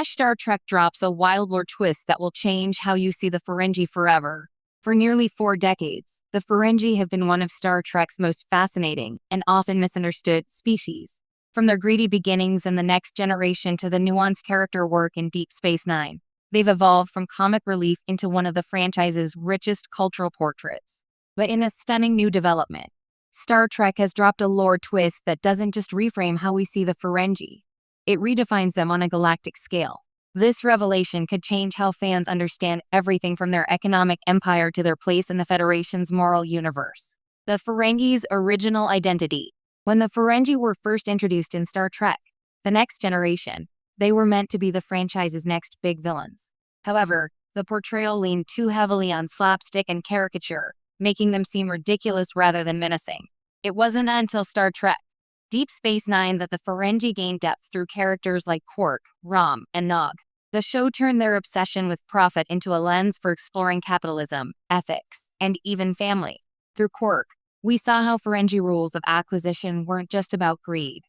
Star Trek drops a wild lore twist that will change how you see the Ferengi forever. For nearly 4 decades, the Ferengi have been one of Star Trek's most fascinating and often misunderstood species. From their greedy beginnings in The Next Generation to the nuanced character work in Deep Space Nine, they've evolved from comic relief into one of the franchise's richest cultural portraits. But in a stunning new development, Star Trek has dropped a lore twist that doesn't just reframe how we see the Ferengi. It redefines them on a galactic scale. This revelation could change how fans understand everything from their economic empire to their place in the Federation's moral universe. The Ferengi's original identity. When the Ferengi were first introduced in Star Trek: The Next Generation, they were meant to be the franchise's next big villains. However, the portrayal leaned too heavily on slapstick and caricature, making them seem ridiculous rather than menacing. It wasn't until Star Trek: Deep Space Nine that the Ferengi gained depth through characters like Quark, Rom, and Nog. The show turned their obsession with profit into a lens for exploring capitalism, ethics, and even family. Through Quark, we saw how Ferengi rules of acquisition weren't just about greed.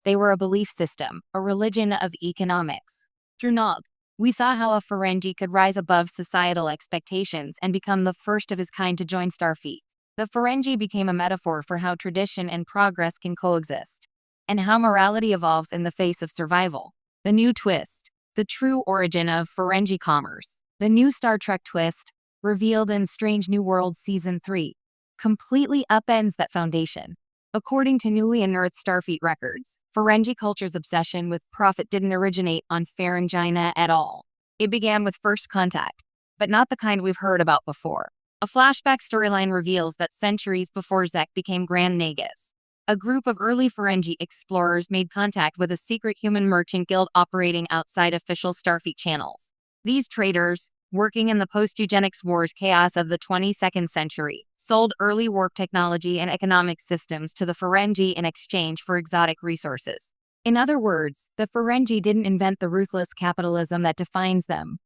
They were a belief system, a religion of economics. Through Nog, we saw how a Ferengi could rise above societal expectations and become the first of his kind to join Starfleet. The Ferengi became a metaphor for how tradition and progress can coexist, and how morality evolves in the face of survival. The new twist. The true origin of Ferengi commerce. The new Star Trek twist, revealed in Strange New Worlds Season 3, completely upends that foundation. According to newly unearthed Starfleet records, Ferengi culture's obsession with profit didn't originate on Ferengi at all. It began with First Contact, but not the kind we've heard about before. A flashback storyline reveals that centuries before Zek became Grand Nagus, a group of early Ferengi explorers made contact with a secret human merchant guild operating outside official Starfleet channels. These traders, working in the post-eugenics wars chaos of the 22nd century, sold early warp technology and economic systems to the Ferengi in exchange for exotic resources. In other words, the Ferengi didn't invent the ruthless capitalism that defines them.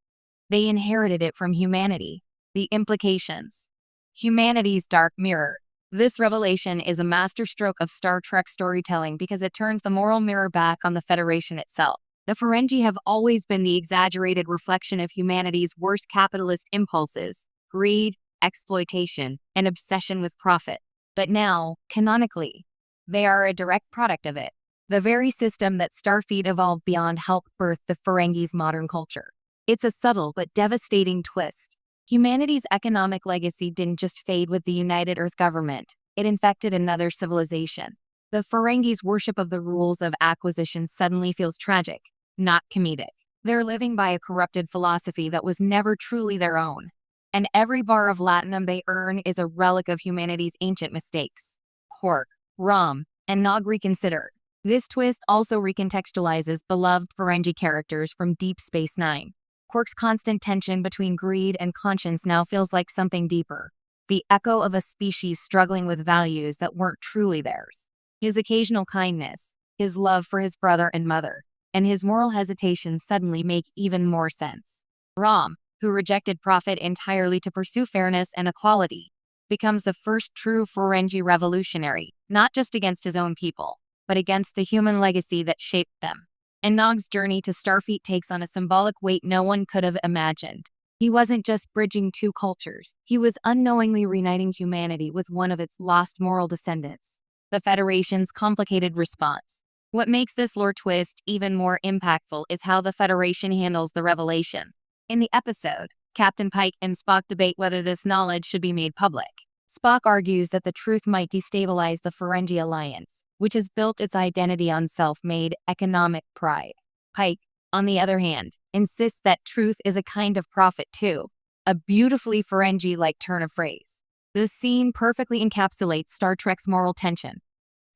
They inherited it from humanity. The implications. Humanity's dark mirror. This revelation is a masterstroke of Star Trek storytelling because it turns the moral mirror back on the Federation itself. The Ferengi have always been the exaggerated reflection of humanity's worst capitalist impulses: greed, exploitation, and obsession with profit. But now, canonically, they are a direct product of it. The very system that Starfleet evolved beyond helped birth the Ferengi's modern culture. It's a subtle but devastating twist. Humanity's economic legacy didn't just fade with the United Earth government, it infected another civilization. The Ferengi's worship of the rules of acquisition suddenly feels tragic, not comedic. They're living by a corrupted philosophy that was never truly their own. And every bar of latinum they earn is a relic of humanity's ancient mistakes. Quark, Rom, and Nog reconsidered. This twist also recontextualizes beloved Ferengi characters from Deep Space Nine. Quark's constant tension between greed and conscience now feels like something deeper, the echo of a species struggling with values that weren't truly theirs. His occasional kindness, his love for his brother and mother, and his moral hesitation suddenly make even more sense. Rom, who rejected profit entirely to pursue fairness and equality, becomes the first true Ferengi revolutionary, not just against his own people, but against the human legacy that shaped them. And Nog's journey to Starfleet takes on a symbolic weight no one could have imagined. He wasn't just bridging two cultures, he was unknowingly reuniting humanity with one of its lost moral descendants. The Federation's complicated response. What makes this lore twist even more impactful is how the Federation handles the revelation. In the episode, Captain Pike and Spock debate whether this knowledge should be made public. Spock argues that the truth might destabilize the Ferengi alliance, which has built its identity on self-made economic pride. Pike, on the other hand, insists that truth is a kind of profit too, a beautifully Ferengi-like turn of phrase. This scene perfectly encapsulates Star Trek's moral tension.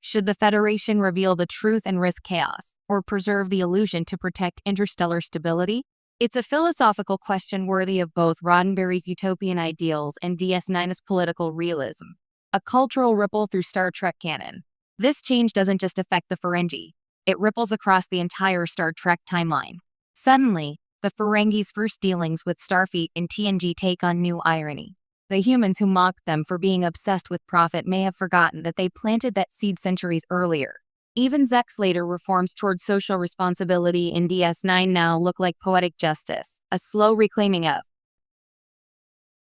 Should the Federation reveal the truth and risk chaos, or preserve the illusion to protect interstellar stability? It's a philosophical question worthy of both Roddenberry's utopian ideals and DS9's political realism. A cultural ripple through Star Trek canon. This change doesn't just affect the Ferengi, it ripples across the entire Star Trek timeline. Suddenly, the Ferengi's first dealings with Starfleet in TNG take on new irony. The humans who mocked them for being obsessed with profit may have forgotten that they planted that seed centuries earlier. Even Zek's later reforms towards social responsibility in DS9 now look like poetic justice, a slow reclaiming of